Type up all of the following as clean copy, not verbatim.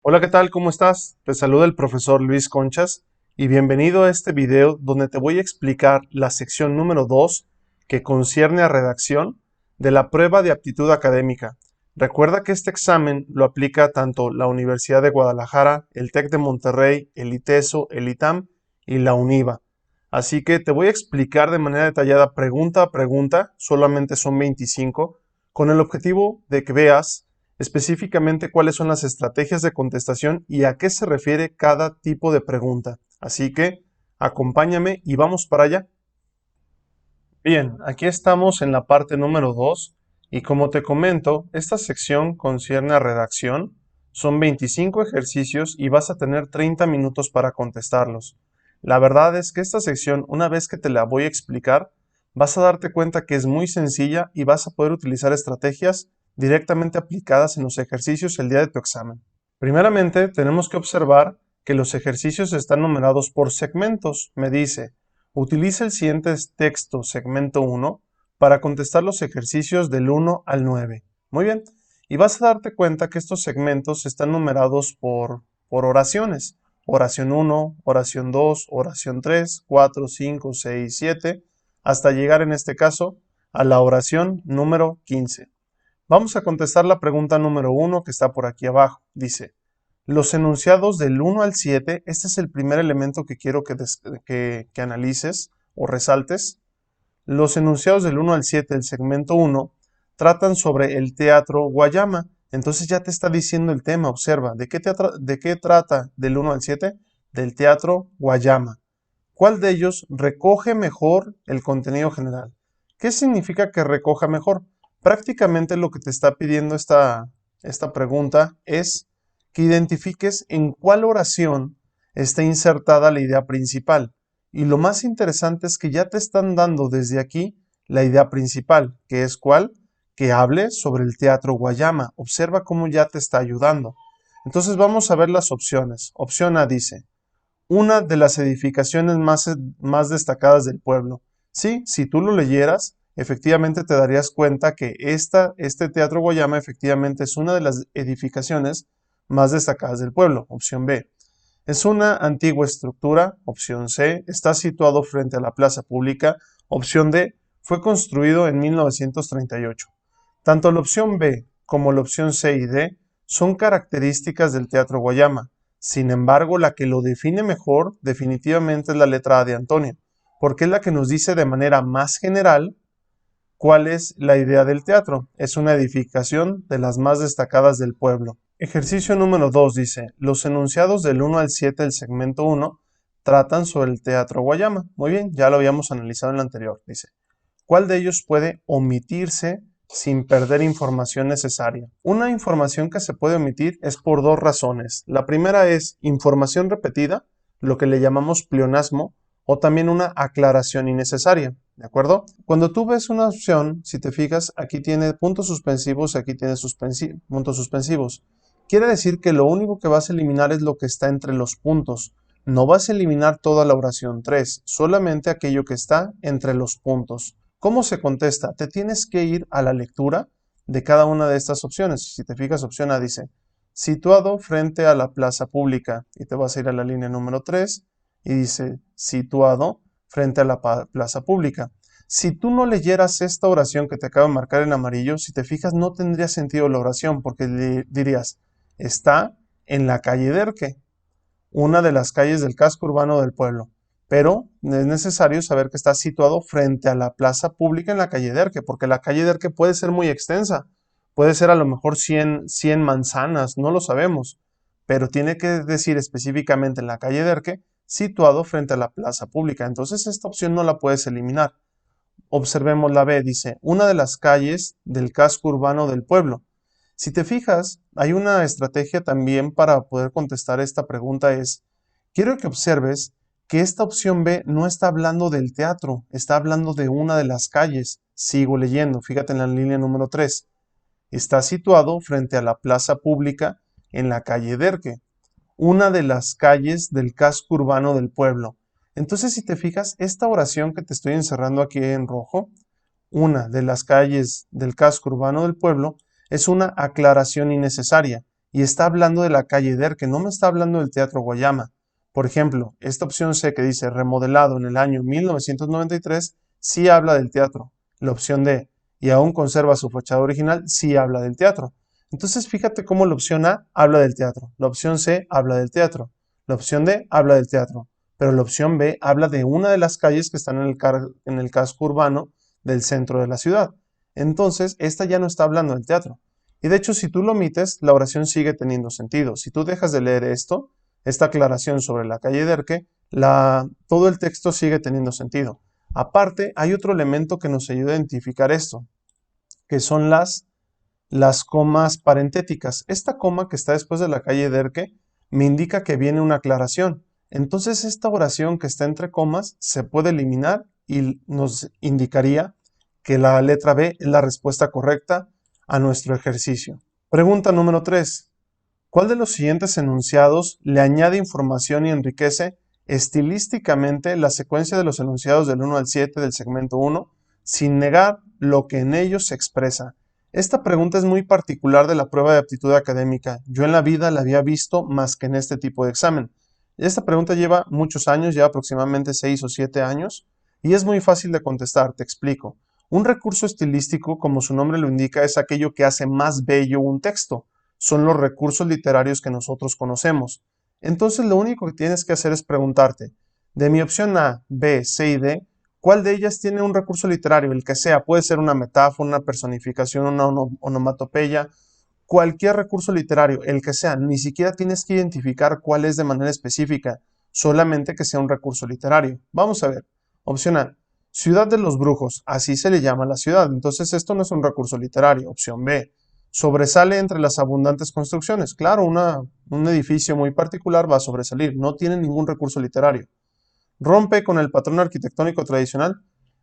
Hola, ¿qué tal? ¿Cómo estás? Te saluda el profesor Luis Conchas y bienvenido a este video donde te voy a explicar la sección número 2 que concierne a redacción de la prueba de aptitud académica. Recuerda que este examen lo aplica tanto la Universidad de Guadalajara, el TEC de Monterrey, el ITESO, el ITAM y la UNIVA. Así que te voy a explicar de manera detallada pregunta a pregunta, solamente son 25, con el objetivo de que veas específicamente cuáles son las estrategias de contestación y a qué se refiere cada tipo de pregunta. Así que acompáñame y vamos para allá. Bien, aquí estamos en la parte número 2 y como te comento, esta sección concierne a redacción. Son 25 ejercicios y vas a tener 30 minutos para contestarlos. La verdad es que esta sección, una vez que te la voy a explicar, vas a darte cuenta que es muy sencilla y vas a poder utilizar estrategias directamente aplicadas en los ejercicios el día de tu examen. Primeramente, tenemos que observar que los ejercicios están numerados por segmentos. Me dice, utiliza el siguiente texto segmento 1 para contestar los ejercicios del 1 al 9. Muy bien, y vas a darte cuenta que estos segmentos están numerados por oraciones. Oración 1, oración 2, oración 3, 4, 5, 6, 7, hasta llegar en este caso a la oración número 15. Vamos a contestar la pregunta número 1 que está por aquí abajo. Dice, los enunciados del 1 al 7, este es el primer elemento que quiero que analices o resaltes. Los enunciados del 1 al 7 del segmento 1 tratan sobre el teatro Guayama. Entonces ya te está diciendo el tema, observa, ¿de qué trata del 1 al 7? Del teatro Guayama. ¿Cuál de ellos recoge mejor el contenido general? ¿Qué significa que recoja mejor? Prácticamente lo que te está pidiendo esta pregunta es que identifiques en cuál oración está insertada la idea principal. Y lo más interesante es que ya te están dando desde aquí la idea principal, que es cuál, que hable sobre el teatro Guayama. Observa cómo ya te está ayudando. Entonces vamos a ver las opciones. Opción A dice, una de las edificaciones más destacadas del pueblo. Sí, si tú lo leyeras, efectivamente te darías cuenta que este Teatro Guayama efectivamente es una de las edificaciones más destacadas del pueblo. Opción B. Es una antigua estructura. Opción C. Está situado frente a la plaza pública. Opción D. Fue construido en 1938. Tanto la opción B como la opción C y D son características del Teatro Guayama. Sin embargo, la que lo define mejor definitivamente es la letra A de Antonio, porque es la que nos dice de manera más general cuál es la idea del teatro. Es una edificación de las más destacadas del pueblo. Ejercicio número 2 dice, los enunciados del 1 al 7 del segmento 1 tratan sobre el Teatro Guayama. Muy bien, ya lo habíamos analizado en el anterior. Dice, ¿cuál de ellos puede omitirse sin perder información necesaria? Una información que se puede omitir es por dos razones. La primera es información repetida, lo que le llamamos pleonasmo, o también una aclaración innecesaria. ¿De acuerdo? Cuando tú ves una opción, si te fijas, aquí tiene puntos suspensivos y aquí tiene puntos suspensivos. Quiere decir que lo único que vas a eliminar es lo que está entre los puntos. No vas a eliminar toda la oración 3, solamente aquello que está entre los puntos. ¿Cómo se contesta? Te tienes que ir a la lectura de cada una de estas opciones. Si te fijas, opción A dice, situado frente a la plaza pública, y te vas a ir a la línea número 3 y dice, situado frente a la plaza pública. Si tú no leyeras esta oración que te acabo de marcar en amarillo, si te fijas, no tendría sentido la oración, porque dirías, está en la calle Derque, una de las calles del casco urbano del pueblo, pero es necesario saber que está situado frente a la plaza pública en la calle Derque, porque la calle Derque puede ser muy extensa, puede ser a lo mejor 100 manzanas, no lo sabemos, pero tiene que decir específicamente en la calle Derque, situado frente a la plaza pública. Entonces esta opción no la puedes eliminar. Observemos la B, dice, una de las calles del casco urbano del pueblo. Si te fijas, hay una estrategia también para poder contestar esta pregunta es, quiero que observes que esta opción B no está hablando del teatro, está hablando de una de las calles. Sigo leyendo, fíjate en la línea número 3. Está situado frente a la plaza pública en la calle Derque, una de las calles del casco urbano del pueblo. Entonces, si te fijas, esta oración que te estoy encerrando aquí en rojo, una de las calles del casco urbano del pueblo, es una aclaración innecesaria. y está hablando de la calle Derqui, no me está hablando del Teatro Guayama. Por ejemplo, esta opción C que dice remodelado en el año 1993 sí habla del teatro. La opción D, y aún conserva su fachada original, sí habla del teatro. Entonces fíjate cómo la opción A habla del teatro, la opción C habla del teatro, la opción D habla del teatro, pero la opción B habla de una de las calles que están en el casco urbano del centro de la ciudad. Entonces, esta ya no está hablando del teatro. Y de hecho, si tú lo omites, la oración sigue teniendo sentido. Si tú dejas de leer esto, esta aclaración sobre la calle Derqui, todo el texto sigue teniendo sentido. Aparte, hay otro elemento que nos ayuda a identificar esto, que son las comas parentéticas. Esta coma que está después de la calle Derqui me indica que viene una aclaración. Entonces, esta oración que está entre comas se puede eliminar y nos indicaría que la letra B es la respuesta correcta a nuestro ejercicio. Pregunta número 3. ¿Cuál de los siguientes enunciados le añade información y enriquece estilísticamente la secuencia de los enunciados del 1 al 7 del segmento 1 sin negar lo que en ellos se expresa? Esta pregunta es muy particular de la prueba de aptitud académica. Yo en la vida la había visto más que en este tipo de examen. Esta pregunta lleva muchos años, lleva aproximadamente 6 o 7 años, y es muy fácil de contestar, te explico. Un recurso estilístico, como su nombre lo indica, es aquello que hace más bello un texto. Son los recursos literarios que nosotros conocemos. Entonces lo único que tienes que hacer es preguntarte, de mi opción A, B, C y D, ¿cuál de ellas tiene un recurso literario? El que sea, puede ser una metáfora, una personificación, una onomatopeya, cualquier recurso literario, el que sea, ni siquiera tienes que identificar cuál es de manera específica, solamente que sea un recurso literario. Vamos a ver. Opción A, Ciudad de los Brujos, así se le llama a la ciudad, entonces esto no es un recurso literario. Opción B, sobresale entre las abundantes construcciones. Claro, un edificio muy particular va a sobresalir, no tiene ningún recurso literario. Rompe con el patrón arquitectónico tradicional.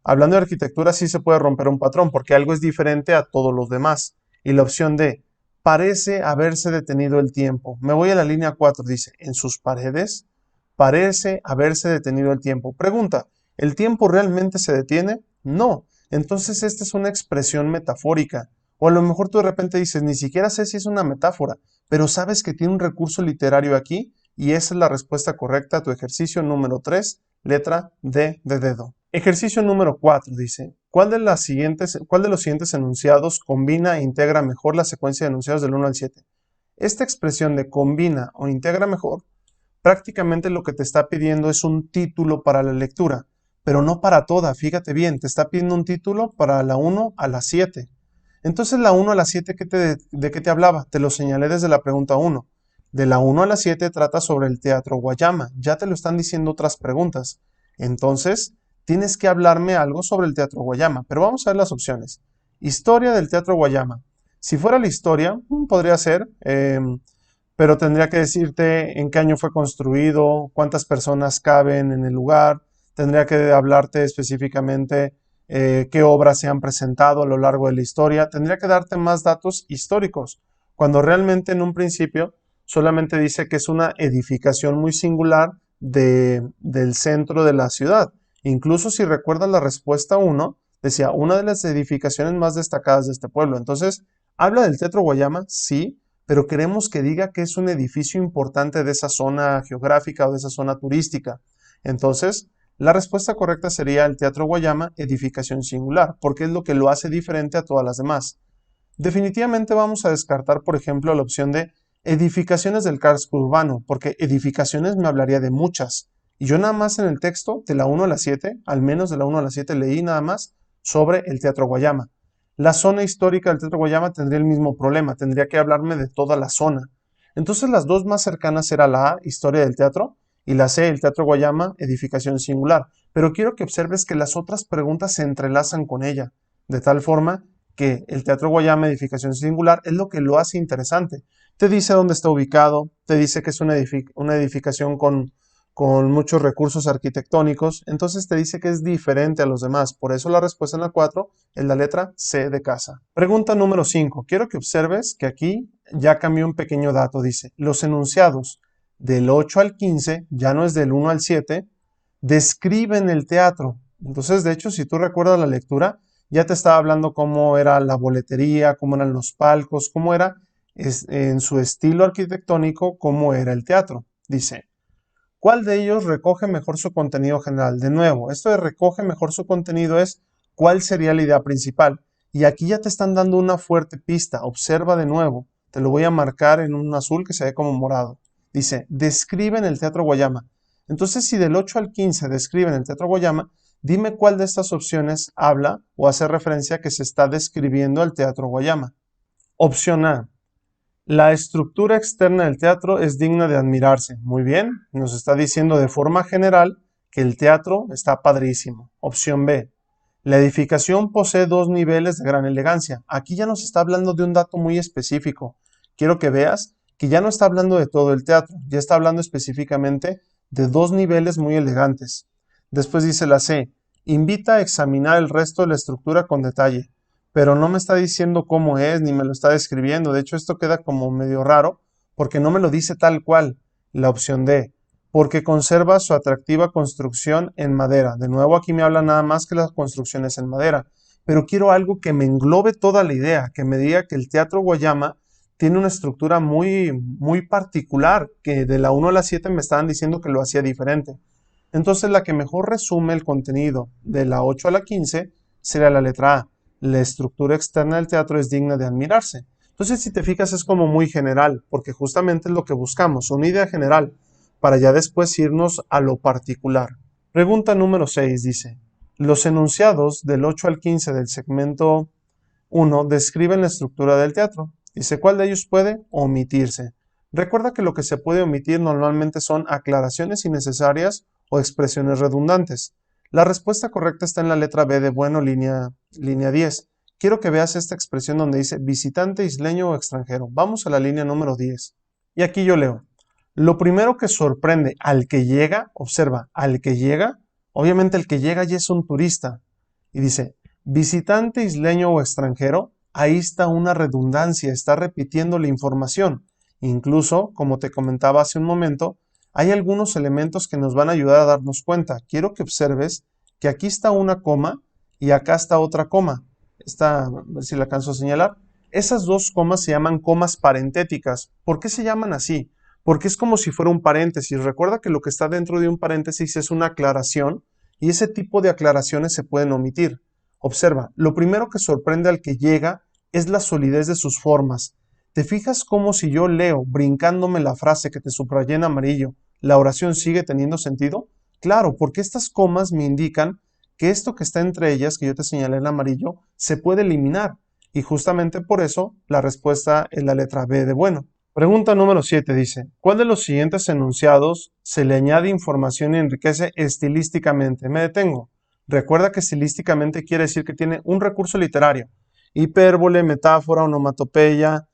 Hablando de arquitectura, sí se puede romper un patrón porque algo es diferente a todos los demás. Y la opción D, parece haberse detenido el tiempo. Me voy a la línea 4, dice, en sus paredes parece haberse detenido el tiempo. Pregunta, ¿el tiempo realmente se detiene? No. Entonces esta es una expresión metafórica. O a lo mejor tú de repente dices, ni siquiera sé si es una metáfora, pero sabes que tiene un recurso literario aquí y esa es la respuesta correcta a tu ejercicio número 3, letra D de dedo. Ejercicio número 4 dice, ¿cuál de los siguientes enunciados combina e integra mejor la secuencia de enunciados del 1 al 7? Esta expresión de combina o integra mejor, prácticamente lo que te está pidiendo es un título para la lectura, pero no para toda, fíjate bien, te está pidiendo un título para la 1 a la 7. Entonces la 1 a la 7, ¿de qué te hablaba? Te lo señalé desde la pregunta 1. De la 1 a la 7 trata sobre el Teatro Guayama. Ya te lo están diciendo otras preguntas. Entonces, tienes que hablarme algo sobre el Teatro Guayama. Pero vamos a ver las opciones. Historia del Teatro Guayama. Si fuera la historia, podría ser, pero tendría que decirte en qué año fue construido, cuántas personas caben en el lugar. Tendría que hablarte específicamente qué obras se han presentado a lo largo de la historia. Tendría que darte más datos históricos, cuando realmente en un principio solamente dice que es una edificación muy singular del centro de la ciudad. Incluso si recuerdas la respuesta 1, decía una de las edificaciones más destacadas de este pueblo. Entonces, habla del Teatro Guayama, sí, pero queremos que diga que es un edificio importante de esa zona geográfica o de esa zona turística. Entonces, la respuesta correcta sería el Teatro Guayama, edificación singular, porque es lo que lo hace diferente a todas las demás. Definitivamente vamos a descartar, por ejemplo, la opción de edificaciones del casco urbano, porque edificaciones me hablaría de muchas. Y yo nada más en el texto, de la 1 a la 7, al menos de la 1 a la 7, leí nada más sobre el Teatro Guayama. La zona histórica del Teatro Guayama tendría el mismo problema, tendría que hablarme de toda la zona. Entonces las dos más cercanas era la A, historia del teatro, y la C, el Teatro Guayama, edificación singular. Pero quiero que observes que las otras preguntas se entrelazan con ella, de tal forma que el Teatro Guayama, edificación singular, es lo que lo hace interesante. Te dice dónde está ubicado, te dice que es una edificación con muchos recursos arquitectónicos, entonces te dice que es diferente a los demás. Por eso la respuesta en la 4 es la letra C de casa. Pregunta número 5. Quiero que observes que aquí ya cambió un pequeño dato. Dice, los enunciados del 8 al 15, ya no es del 1 al 7, describen el teatro. Entonces, de hecho, si tú recuerdas la lectura, ya te estaba hablando cómo era la boletería, cómo eran los palcos, cómo era en su estilo arquitectónico cómo era el teatro. Dice, ¿cuál de ellos recoge mejor su contenido general? De nuevo, esto de recoge mejor su contenido es cuál sería la idea principal. Y aquí ya te están dando una fuerte pista. Observa de nuevo. Te lo voy a marcar en un azul que se ve como morado. Dice, describen el Teatro Guayama. Entonces, si del 8 al 15 describen el Teatro Guayama, dime cuál de estas opciones habla o hace referencia a que se está describiendo el Teatro Guayama. Opción A. La estructura externa del teatro es digna de admirarse. Muy bien, nos está diciendo de forma general que el teatro está padrísimo. Opción B. La edificación posee 2 niveles de gran elegancia. Aquí ya nos está hablando de un dato muy específico. Quiero que veas que ya no está hablando de todo el teatro, ya está hablando específicamente de 2 niveles muy elegantes. Después dice la C. Invita a examinar el resto de la estructura con detalle. Pero no me está diciendo cómo es, ni me lo está describiendo. De hecho, esto queda como medio raro, porque no me lo dice tal cual. La opción D, porque conserva su atractiva construcción en madera. De nuevo, aquí me habla nada más que las construcciones en madera. Pero quiero algo que me englobe toda la idea, que me diga que el Teatro Guayama tiene una estructura muy particular, que de la 1 a la 7 me estaban diciendo que lo hacía diferente. Entonces, la que mejor resume el contenido de la 8 a la 15 sería la letra A. La estructura externa del teatro es digna de admirarse. Entonces, si te fijas, es como muy general, porque justamente es lo que buscamos, una idea general, para ya después irnos a lo particular. Pregunta número 6 dice, los enunciados del 8 al 15 del segmento 1 describen la estructura del teatro. Dice, ¿cuál de ellos puede omitirse? Recuerda que lo que se puede omitir normalmente son aclaraciones innecesarias o expresiones redundantes. La respuesta correcta está en la letra B de bueno, línea 10. Quiero que veas esta expresión donde dice visitante, isleño o extranjero. Vamos a la línea número 10. Y aquí yo leo. Lo primero que sorprende al que llega, observa, al que llega, obviamente el que llega ya es un turista. Y dice, visitante, isleño o extranjero, ahí está una redundancia, está repitiendo la información. Incluso, como te comentaba hace un momento, hay algunos elementos que nos van a ayudar a darnos cuenta. Quiero que observes que aquí está una coma y acá está otra coma. A ver si la alcanzo a señalar. Esas 2 comas se llaman comas parentéticas. ¿Por qué se llaman así? Porque es como si fuera un paréntesis. Recuerda que lo que está dentro de un paréntesis es una aclaración y ese tipo de aclaraciones se pueden omitir. Observa, lo primero que sorprende al que llega es la solidez de sus formas. ¿Te fijas cómo si yo leo brincándome la frase que te subrayé en amarillo, la oración sigue teniendo sentido? Claro, porque estas comas me indican que esto que está entre ellas, que yo te señalé en amarillo, se puede eliminar. Y justamente por eso la respuesta es la letra B de bueno. Pregunta número 7 dice, ¿cuál de los siguientes enunciados se le añade información y enriquece estilísticamente? Me detengo. Recuerda que estilísticamente quiere decir que tiene un recurso literario. Hipérbole, metáfora, onomatopeya,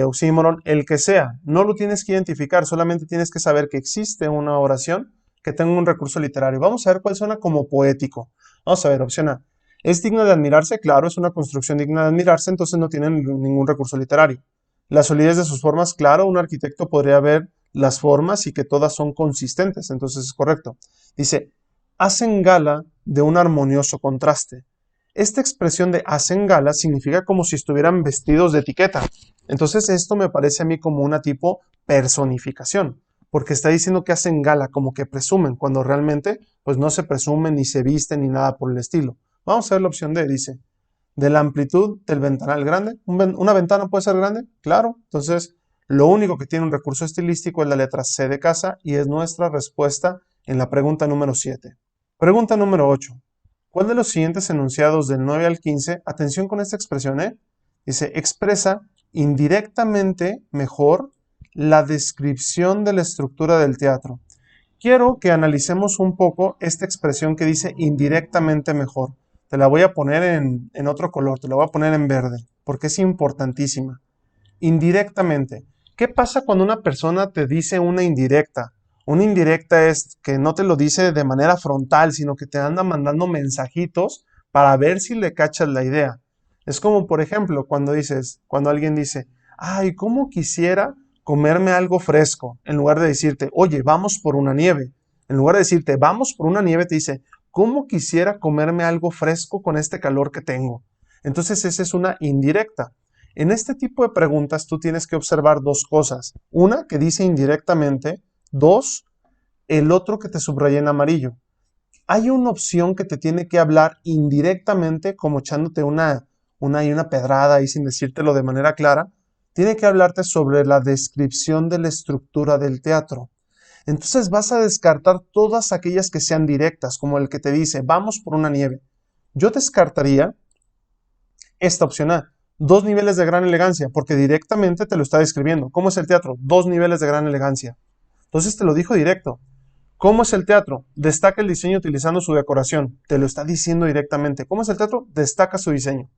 oxímoron, el que sea. No lo tienes que identificar, solamente tienes que saber que existe una oración que tenga un recurso literario. Vamos a ver cuál suena como poético. Vamos a ver, opción A. ¿Es digno de admirarse? Claro, es una construcción digna de admirarse, entonces no tiene ningún recurso literario. La solidez de sus formas, claro, un arquitecto podría ver las formas y que todas son consistentes, entonces es correcto. Dice, hacen gala de un armonioso contraste. Esta expresión de hacen gala significa como si estuvieran vestidos de etiqueta. Entonces esto me parece a mí como una tipo personificación, porque está diciendo que hacen gala, como que presumen, cuando realmente pues no se presumen ni se visten ni nada por el estilo. Vamos a ver la opción D, dice, de la amplitud del ventanal grande. ¿Una ventana puede ser grande? Claro. Entonces, lo único que tiene un recurso estilístico es la letra C de casa y es nuestra respuesta en la pregunta número 7. Pregunta número 8. ¿Cuál de los siguientes enunciados del 9 al 15, atención con esta expresión, dice, expresa indirectamente mejor la descripción de la estructura del teatro? Quiero que analicemos un poco esta expresión que dice indirectamente mejor. Te la voy a poner en otro color, te la voy a poner en verde, porque es importantísima. Indirectamente. ¿Qué pasa cuando una persona te dice una indirecta? Una indirecta es que no te lo dice de manera frontal, sino que te anda mandando mensajitos para ver si le cachas la idea. Es como, por ejemplo, cuando alguien dice, ay, ¿cómo quisiera comerme algo fresco? En lugar de decirte, oye, vamos por una nieve. En lugar de decirte, vamos por una nieve, te dice, ¿cómo quisiera comerme algo fresco con este calor que tengo? Entonces esa es una indirecta. En este tipo de preguntas tú tienes que observar dos cosas. Una, que dice indirectamente. Dos, el otro que te subrayé en amarillo. Hay una opción que te tiene que hablar indirectamente, como echándote una pedrada ahí sin decírtelo de manera clara. Tiene que hablarte sobre la descripción de la estructura del teatro. Entonces vas a descartar todas aquellas que sean directas, como el que te dice, vamos por una nieve. Yo descartaría esta opción A, 2 niveles de gran elegancia, porque directamente te lo está describiendo. ¿Cómo es el teatro? 2 niveles de gran elegancia. Entonces te lo dijo directo. ¿Cómo es el teatro? Destaca el diseño utilizando su decoración. Te lo está diciendo directamente. ¿Cómo es el teatro? Destaca su diseño.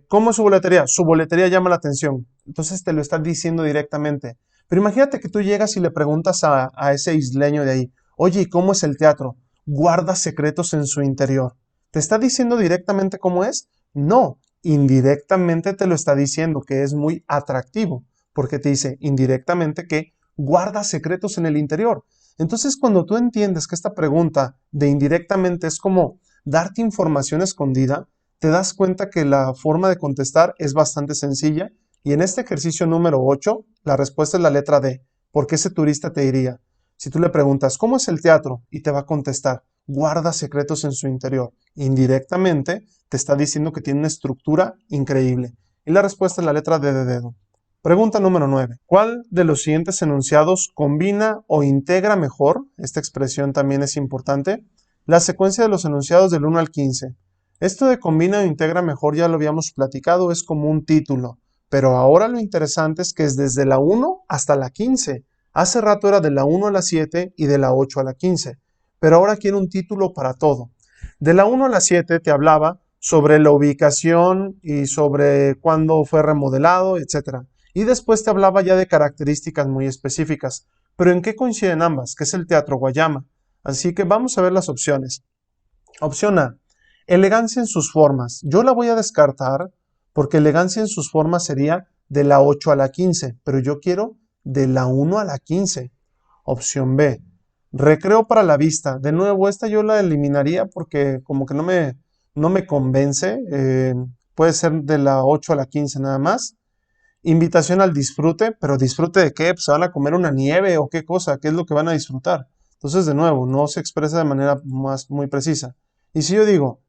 ¿Cómo es su boletería? Su boletería llama la atención. Entonces te lo está diciendo directamente. Pero imagínate que tú llegas y le preguntas a ese isleño de ahí, oye, ¿y cómo es el teatro? ¿Guarda secretos en su interior? ¿Te está diciendo directamente cómo es? No, indirectamente te lo está diciendo que es muy atractivo, porque te dice indirectamente que guarda secretos en el interior. Entonces, cuando tú entiendes que esta pregunta de indirectamente es como darte información escondida, te das cuenta que la forma de contestar es bastante sencilla y en este ejercicio número 8, la respuesta es la letra D, porque ese turista te diría, si tú le preguntas, ¿cómo es el teatro? Y te va a contestar, guarda secretos en su interior. Indirectamente te está diciendo que tiene una estructura increíble. Y la respuesta es la letra D de dedo. Pregunta número 9. ¿Cuál de los siguientes enunciados combina o integra mejor, esta expresión también es importante, la secuencia de los enunciados del 1 al 15? Esto de combina o integra mejor ya lo habíamos platicado, es como un título, pero ahora lo interesante es que es desde la 1 hasta la 15. Hace rato era de la 1 a la 7 y de la 8 a la 15, pero ahora quiere un título para todo. De la 1 a la 7 te hablaba sobre la ubicación y sobre cuándo fue remodelado, etc. Y después te hablaba ya de características muy específicas. Pero ¿en qué coinciden ambas? Que es el Teatro Guayama. Así que vamos a ver las opciones. Opción A, elegancia en sus formas. Yo la voy a descartar porque elegancia en sus formas sería de la 8 a la 15, pero yo quiero de la 1 a la 15. Opción B, recreo para la vista. De nuevo, esta yo la eliminaría porque como que no me convence. Puede ser de la 8 a la 15 nada más. Invitación al disfrute, pero ¿disfrute de qué? Pues se van a comer una nieve o qué cosa, ¿qué es lo que van a disfrutar? Entonces, de nuevo, no se expresa de manera muy precisa. Y si yo digo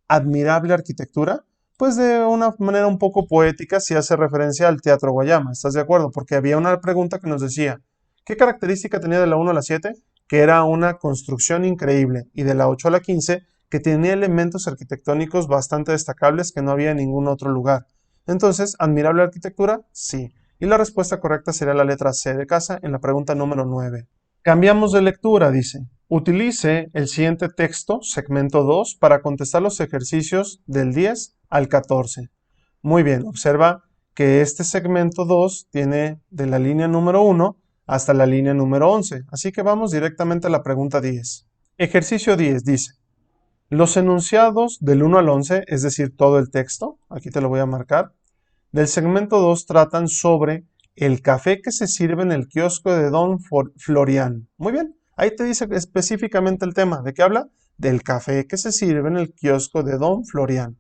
admirable arquitectura, pues de una manera un poco poética si hace referencia al Teatro Guayama, ¿estás de acuerdo? Porque había una pregunta que nos decía, ¿qué característica tenía de la 1 a la 7? Que era una construcción increíble, y de la 8 a la 15, que tenía elementos arquitectónicos bastante destacables que no había en ningún otro lugar. Entonces, ¿admirable arquitectura? Sí. Y la respuesta correcta sería la letra C de casa en la pregunta número 9. Cambiamos de lectura, dice. Utilice el siguiente texto, segmento 2, para contestar los ejercicios del 10 al 14. Muy bien, observa que este segmento 2 tiene de la línea número 1 hasta la línea número 11. Así que vamos directamente a la pregunta 10. Ejercicio 10 dice, los enunciados del 1 al 11, es decir, todo el texto, aquí te lo voy a marcar, del segmento 2 tratan sobre el café que se sirve en el kiosco de Don Florian. Muy bien, ahí te dice específicamente el tema. ¿De qué habla? Del café que se sirve en el kiosco de Don Florian.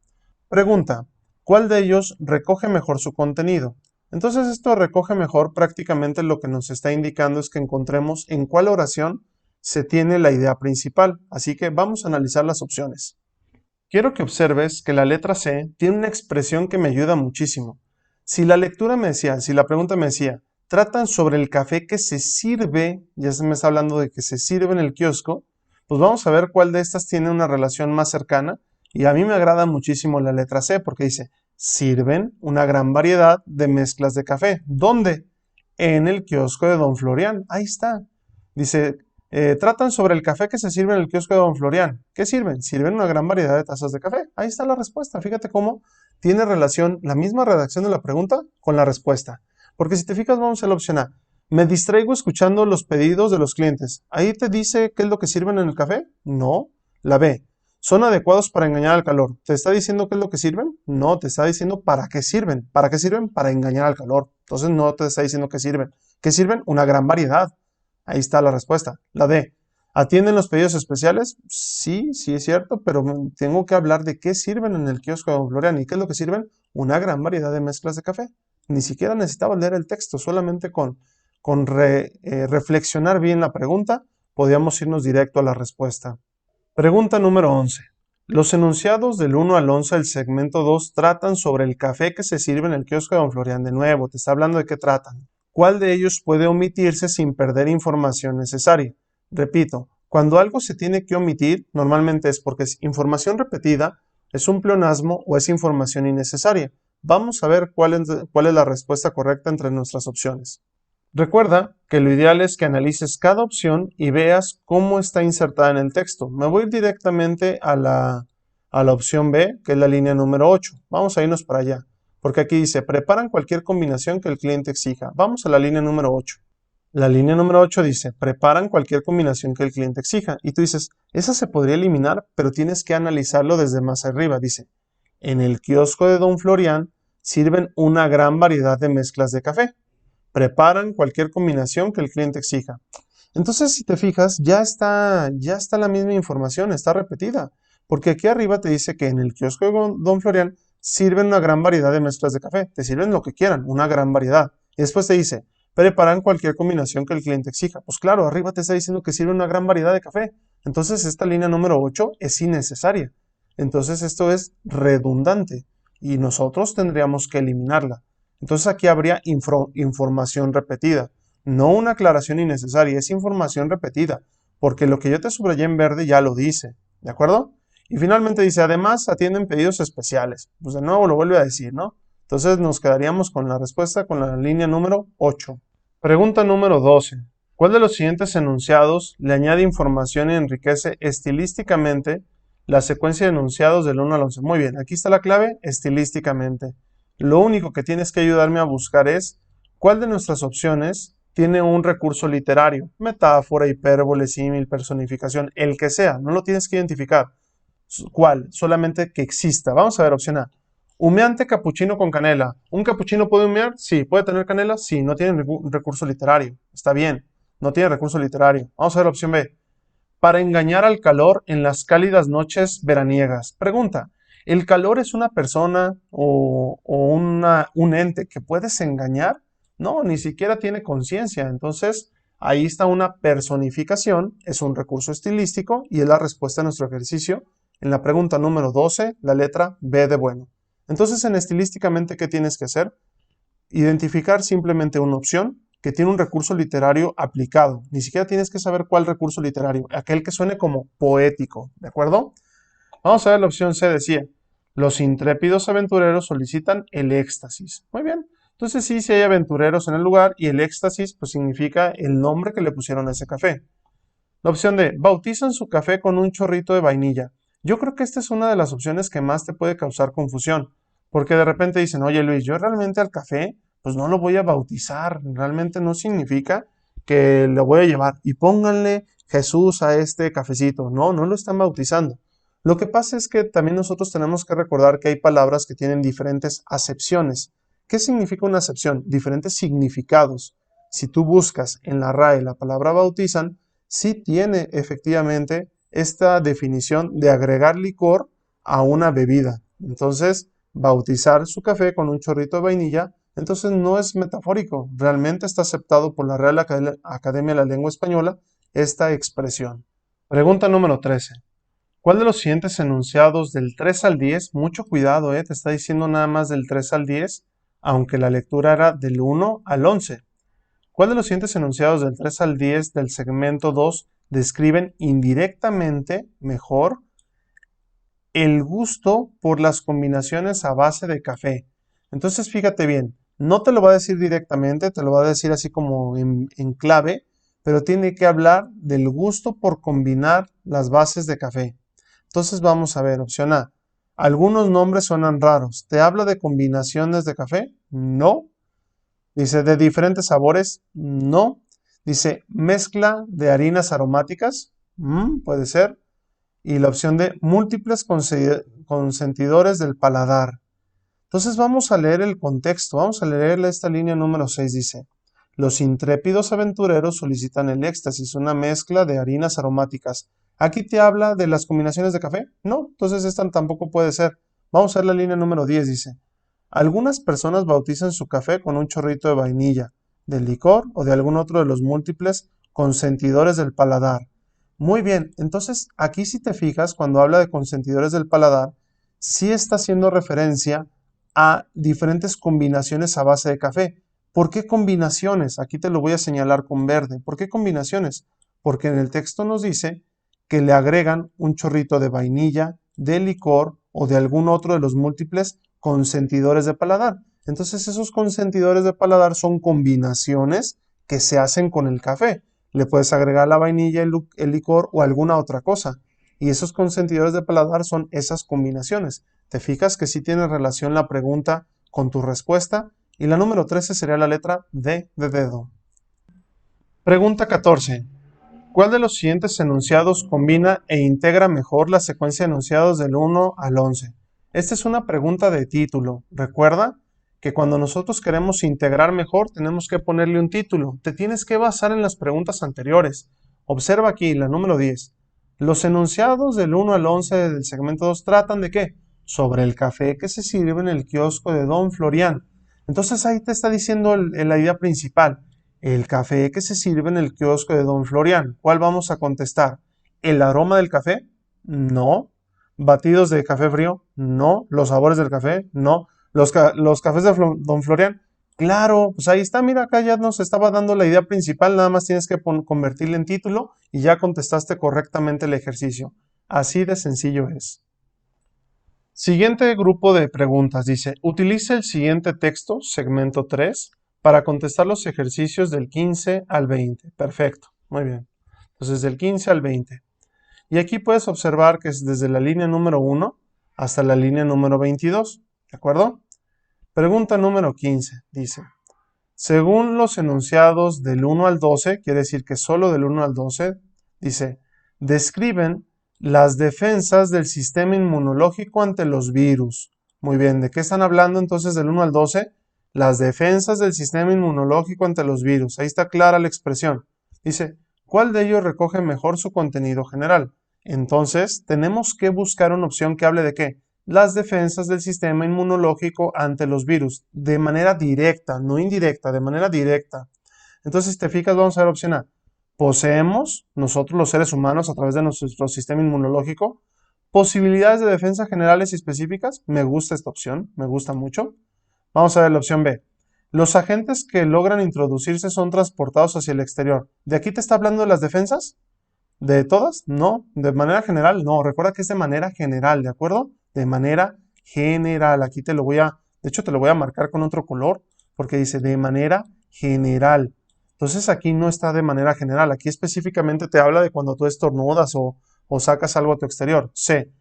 Pregunta, ¿cuál de ellos recoge mejor su contenido? Entonces esto recoge mejor prácticamente lo que nos está indicando es que encontremos en cuál oración se tiene la idea principal. Así que vamos a analizar las opciones. Quiero que observes que la letra C tiene una expresión que me ayuda muchísimo. Si la lectura me decía, si la pregunta me decía, tratan sobre el café que se sirve, ya se me está hablando de que se sirve en el kiosco, pues vamos a ver cuál de estas tiene una relación más cercana. Y a mí me agrada muchísimo la letra C porque dice, sirven una gran variedad de mezclas de café. ¿Dónde? En el kiosco de Don Florian. Ahí está. Dice, tratan sobre el café que se sirve en el kiosco de Don Florian. ¿Qué sirven? Sirven una gran variedad de tazas de café. Ahí está la respuesta. Fíjate cómo tiene relación la misma redacción de la pregunta con la respuesta. Porque si te fijas, vamos a la opción A. Me distraigo escuchando los pedidos de los clientes. ¿Ahí te dice qué es lo que sirven en el café? No. La B. ¿Son adecuados para engañar al calor? ¿Te está diciendo qué es lo que sirven? No, te está diciendo para qué sirven. ¿Para qué sirven? Para engañar al calor. Entonces no te está diciendo qué sirven. ¿Qué sirven? Una gran variedad. Ahí está la respuesta. La D. ¿Atienden los pedidos especiales? Sí, sí es cierto, pero tengo que hablar de qué sirven en el kiosco de Don Florian. ¿Y qué es lo que sirven? Una gran variedad de mezclas de café. Ni siquiera necesitaba leer el texto, solamente con reflexionar bien la pregunta, podíamos irnos directo a la respuesta. Pregunta número 11. Los enunciados del 1 al 11 del segmento 2 tratan sobre el café que se sirve en el kiosco de Don Florian. De nuevo, te está hablando de qué tratan. ¿Cuál de ellos puede omitirse sin perder información necesaria? Repito, cuando algo se tiene que omitir, normalmente es porque es información repetida, es un pleonasmo o es información innecesaria. Vamos a ver cuál es la respuesta correcta entre nuestras opciones. Recuerda que lo ideal es que analices cada opción y veas cómo está insertada en el texto. Me voy directamente a la opción B, que es la línea número 8. Vamos a irnos para allá, porque aquí dice, preparan cualquier combinación que el cliente exija. Vamos a la línea número 8. La línea número 8 dice, preparan cualquier combinación que el cliente exija. Y tú dices, esa se podría eliminar, pero tienes que analizarlo desde más arriba. Dice, en el kiosco de Don Florian sirven una gran variedad de mezclas de café. Preparan cualquier combinación que el cliente exija. Entonces, si te fijas, ya está la misma información, está repetida. Porque aquí arriba te dice que en el kiosco de Don Florian sirven una gran variedad de mezclas de café. Te sirven lo que quieran, una gran variedad. Y después te dice, preparan cualquier combinación que el cliente exija. Pues claro, arriba te está diciendo que sirve una gran variedad de café. Entonces, esta línea número 8 es innecesaria. Entonces, esto es redundante y nosotros tendríamos que eliminarla. Entonces aquí habría información repetida, no una aclaración innecesaria, es información repetida, porque lo que yo te subrayé en verde ya lo dice, ¿de acuerdo? Y finalmente dice, además atienden pedidos especiales. Pues de nuevo lo vuelve a decir, ¿no? Entonces nos quedaríamos con la respuesta con la línea número 8. Pregunta número 12. ¿Cuál de los siguientes enunciados le añade información y enriquece estilísticamente la secuencia de enunciados del 1 al 11? Muy bien, aquí está la clave, estilísticamente. Lo único que tienes que ayudarme a buscar es cuál de nuestras opciones tiene un recurso literario, metáfora, hipérbole, símil, personificación, el que sea, no lo tienes que identificar. ¿Cuál? Solamente que exista. Vamos a ver, opción A. Humeante capuchino con canela. ¿Un capuchino puede humear? Sí. ¿Puede tener canela? Sí. No tiene recurso literario. Está bien. No tiene recurso literario. Vamos a ver opción B. Para engañar al calor en las cálidas noches veraniegas. Pregunta. ¿El calor es una persona o un ente que puedes engañar? No, ni siquiera tiene conciencia. Entonces, ahí está una personificación, es un recurso estilístico y es la respuesta a nuestro ejercicio en la pregunta número 12, la letra B de bueno. Entonces, en estilísticamente, ¿qué tienes que hacer? Identificar simplemente una opción que tiene un recurso literario aplicado. Ni siquiera tienes que saber cuál recurso literario, aquel que suene como poético, ¿de acuerdo? Vamos a ver la opción C, decía, los intrépidos aventureros solicitan el éxtasis. Muy bien, entonces sí hay aventureros en el lugar y el éxtasis pues significa el nombre que le pusieron a ese café. La opción D, bautizan su café con un chorrito de vainilla. Yo creo que esta es una de las opciones que más te puede causar confusión, porque de repente dicen, oye Luis, yo realmente al café pues no lo voy a bautizar, realmente no significa que lo voy a llevar y pónganle Jesús a este cafecito. No, no lo están bautizando. Lo que pasa es que también nosotros tenemos que recordar que hay palabras que tienen diferentes acepciones. ¿Qué significa una acepción? Diferentes significados. Si tú buscas en la RAE la palabra bautizan, sí tiene efectivamente esta definición de agregar licor a una bebida. Entonces, bautizar su café con un chorrito de vainilla, entonces no es metafórico, realmente está aceptado por la Real Academia de la Lengua Española esta expresión. Pregunta número 13. ¿Cuál de los siguientes enunciados del 3 al 10, mucho cuidado, te está diciendo nada más del 3 al 10, aunque la lectura era del 1 al 11? ¿Cuál de los siguientes enunciados del 3 al 10 del segmento 2 describen indirectamente mejor el gusto por las combinaciones a base de café? Entonces fíjate bien, no te lo va a decir directamente, te lo va a decir así como en clave, pero tiene que hablar del gusto por combinar las bases de café. Entonces vamos a ver, opción A. Algunos nombres suenan raros. ¿Te habla de combinaciones de café? No. Dice, ¿de diferentes sabores? No. Dice, ¿mezcla de harinas aromáticas? Puede ser. Y la opción de múltiples consentidores del paladar. Entonces vamos a leer el contexto. Vamos a leer esta línea número 6. Dice, Los intrépidos aventureros solicitan el éxtasis, una mezcla de harinas aromáticas. ¿Aquí te habla de las combinaciones de café? No, entonces esta tampoco puede ser. Vamos a ver la línea número 10, dice. Algunas personas bautizan su café con un chorrito de vainilla, de licor o de algún otro de los múltiples consentidores del paladar. Muy bien, entonces aquí si te fijas, cuando habla de consentidores del paladar, sí está haciendo referencia a diferentes combinaciones a base de café. ¿Por qué combinaciones? Aquí te lo voy a señalar con verde. ¿Por qué combinaciones? Porque en el texto nos dice que le agregan un chorrito de vainilla, de licor o de algún otro de los múltiples consentidores de paladar. Entonces esos consentidores de paladar son combinaciones que se hacen con el café. Le puedes agregar la vainilla, el licor o alguna otra cosa. Y esos consentidores de paladar son esas combinaciones. ¿Te fijas que sí tiene relación la pregunta con tu respuesta? Y la número 13 sería la letra D de dedo. Pregunta 14. ¿Cuál de los siguientes enunciados combina e integra mejor la secuencia de enunciados del 1 al 11? Esta es una pregunta de título. Recuerda que cuando nosotros queremos integrar mejor tenemos que ponerle un título. Te tienes que basar en las preguntas anteriores. Observa aquí la número 10. Los enunciados del 1 al 11 del segmento 2 tratan ¿de qué? Sobre el café que se sirve en el kiosco de Don Florian. Entonces ahí te está diciendo la idea principal. El café que se sirve en el kiosco de Don Florian. ¿Cuál vamos a contestar? ¿El aroma del café? No. ¿Batidos de café frío? No. ¿Los sabores del café? No. ¿Los cafés de Don Florian? Claro, pues ahí está, mira, acá ya nos estaba dando la idea principal, nada más tienes que convertirle en título y ya contestaste correctamente el ejercicio. Así de sencillo es. Siguiente grupo de preguntas dice, utiliza el siguiente texto, segmento 3, para contestar los ejercicios del 15 al 20. Perfecto, muy bien. Entonces del 15 al 20. Y aquí puedes observar que es desde la línea número 1 hasta la línea número 22, ¿de acuerdo? Pregunta número 15, dice, según los enunciados del 1 al 12, quiere decir que solo del 1 al 12, dice, describen las defensas del sistema inmunológico ante los virus. Muy bien, ¿de qué están hablando entonces del 1 al 12? Las defensas del sistema inmunológico ante los virus. Ahí está clara la expresión. Dice, ¿cuál de ellos recoge mejor su contenido general? Entonces, tenemos que buscar una opción que hable de qué? Las defensas del sistema inmunológico ante los virus, de manera directa, no indirecta, de manera directa. Entonces, si te fijas, vamos a ver opción A. Poseemos, nosotros los seres humanos, a través de nuestro sistema inmunológico, posibilidades de defensa generales y específicas. Me gusta esta opción, me gusta mucho. Vamos a ver la opción B. Los agentes que logran introducirse son transportados hacia el exterior. ¿De aquí te está hablando de las defensas? ¿De todas? No. ¿De manera general? No. Recuerda que es de manera general, ¿de acuerdo? De manera general. Aquí te lo voy a, de hecho te lo voy a marcar con otro color, porque dice de manera general. Entonces aquí no está de manera general. Aquí específicamente te habla de cuando tú estornudas o sacas algo a tu exterior. C.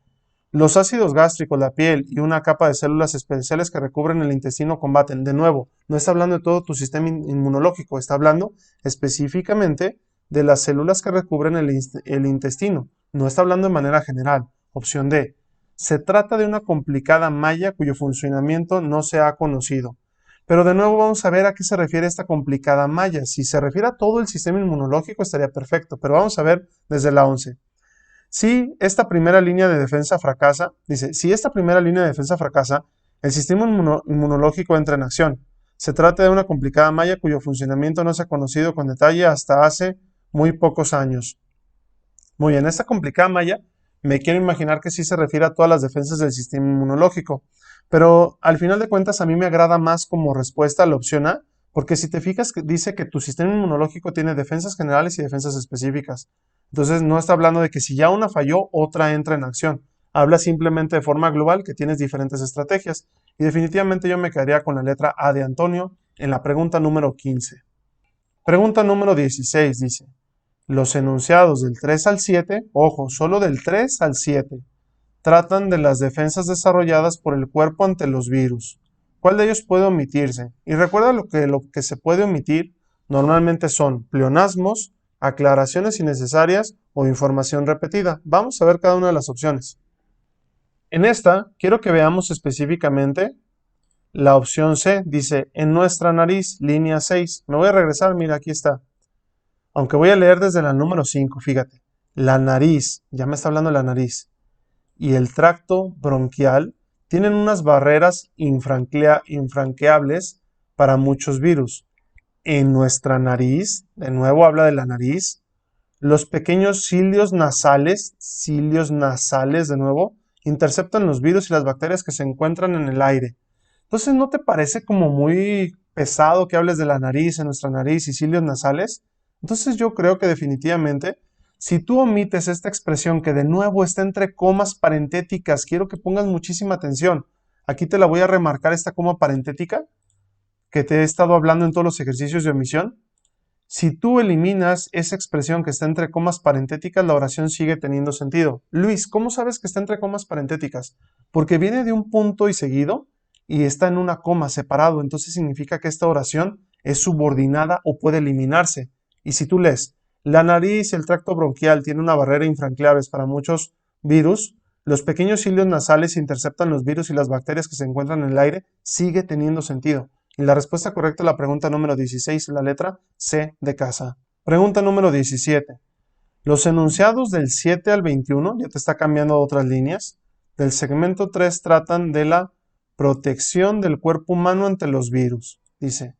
Los ácidos gástricos, la piel y una capa de células especiales que recubren el intestino combaten. De nuevo, no está hablando de todo tu sistema inmunológico, está hablando específicamente de las células que recubren el intestino. No está hablando de manera general. Opción D. Se trata de una complicada malla cuyo funcionamiento no se ha conocido. Pero de nuevo vamos a ver a qué se refiere esta complicada malla. Si se refiere a todo el sistema inmunológico estaría perfecto, pero vamos a ver desde la 11. Si esta primera línea de defensa fracasa, dice, si esta primera línea de defensa fracasa, el sistema inmunológico entra en acción. Se trata de una complicada malla cuyo funcionamiento no se ha conocido con detalle hasta hace muy pocos años. Muy bien, esta complicada malla me quiero imaginar que sí se refiere a todas las defensas del sistema inmunológico, pero al final de cuentas a mí me agrada más como respuesta a la opción A, porque si te fijas dice que tu sistema inmunológico tiene defensas generales y defensas específicas. Entonces no está hablando de que si ya una falló, otra entra en acción. Habla simplemente de forma global que tienes diferentes estrategias. Y definitivamente yo me quedaría con la letra A de Antonio en la pregunta número 15. Pregunta número 16 dice, los enunciados del 3 al 7, ojo, solo del 3 al 7, tratan de las defensas desarrolladas por el cuerpo ante los virus. ¿Cuál de ellos puede omitirse? Y recuerda lo que se puede omitir normalmente son pleonasmos, aclaraciones innecesarias o información repetida. Vamos a ver cada una de las opciones. En esta, quiero que veamos específicamente La opción C dice, en nuestra nariz, línea 6. Me voy a regresar, mira, aquí está. Aunque voy a leer desde la número 5, fíjate. La nariz, ya me está hablando de la nariz, y el tracto bronquial tienen unas barreras infranqueables para muchos virus. En nuestra nariz, de nuevo habla de la nariz, los pequeños cilios nasales de nuevo, interceptan los virus y las bacterias que se encuentran en el aire. Entonces, ¿no te parece como muy pesado que hables de la nariz, en nuestra nariz y cilios nasales? Entonces yo creo que definitivamente, si tú omites esta expresión que de nuevo está entre comas parentéticas, quiero que pongas muchísima atención. Aquí te la voy a remarcar esta coma parentética que te he estado hablando en todos los ejercicios de omisión. Si tú eliminas esa expresión que está entre comas parentéticas, la oración sigue teniendo sentido. Luis, ¿cómo sabes que está entre comas parentéticas? Porque viene de un punto y seguido y está en una coma separado, entonces significa que esta oración es subordinada o puede eliminarse. Y si tú lees, la nariz y el tracto bronquial tienen una barrera infranqueables para muchos virus, los pequeños cilios nasales interceptan los virus y las bacterias que se encuentran en el aire, sigue teniendo sentido. Y la respuesta correcta a la pregunta número 16 es la letra C de casa. Pregunta número 17. Los enunciados del 7 al 21, ya te está cambiando a otras líneas, del segmento 3 tratan de la protección del cuerpo humano ante los virus. Dice,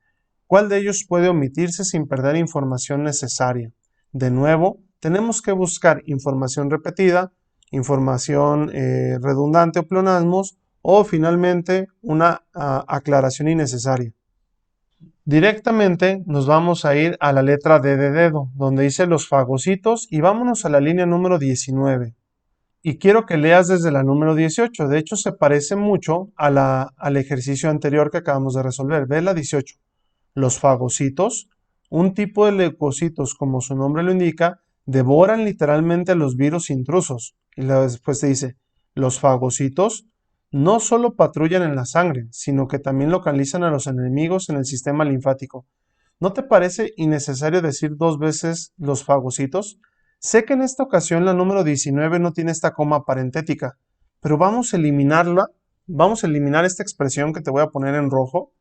¿cuál de ellos puede omitirse sin perder información necesaria? De nuevo, tenemos que buscar información repetida, información redundante o pleonasmos, o finalmente una aclaración innecesaria. Directamente nos vamos a ir a la letra D de dedo, donde dice los fagocitos, y vámonos a la línea número 19. Y quiero que leas desde la número 18. De hecho, se parece mucho al ejercicio anterior que acabamos de resolver. Ve la 18. Los fagocitos, un tipo de leucocitos, como su nombre lo indica, devoran literalmente a los virus intrusos. Y después te dice, los fagocitos no solo patrullan en la sangre, sino que también localizan a los enemigos en el sistema linfático. ¿No te parece innecesario decir dos veces los fagocitos? Sé que en esta ocasión la número 19 no tiene esta coma parentética, pero vamos a eliminarla, vamos a eliminar esta expresión que te voy a poner en rojo,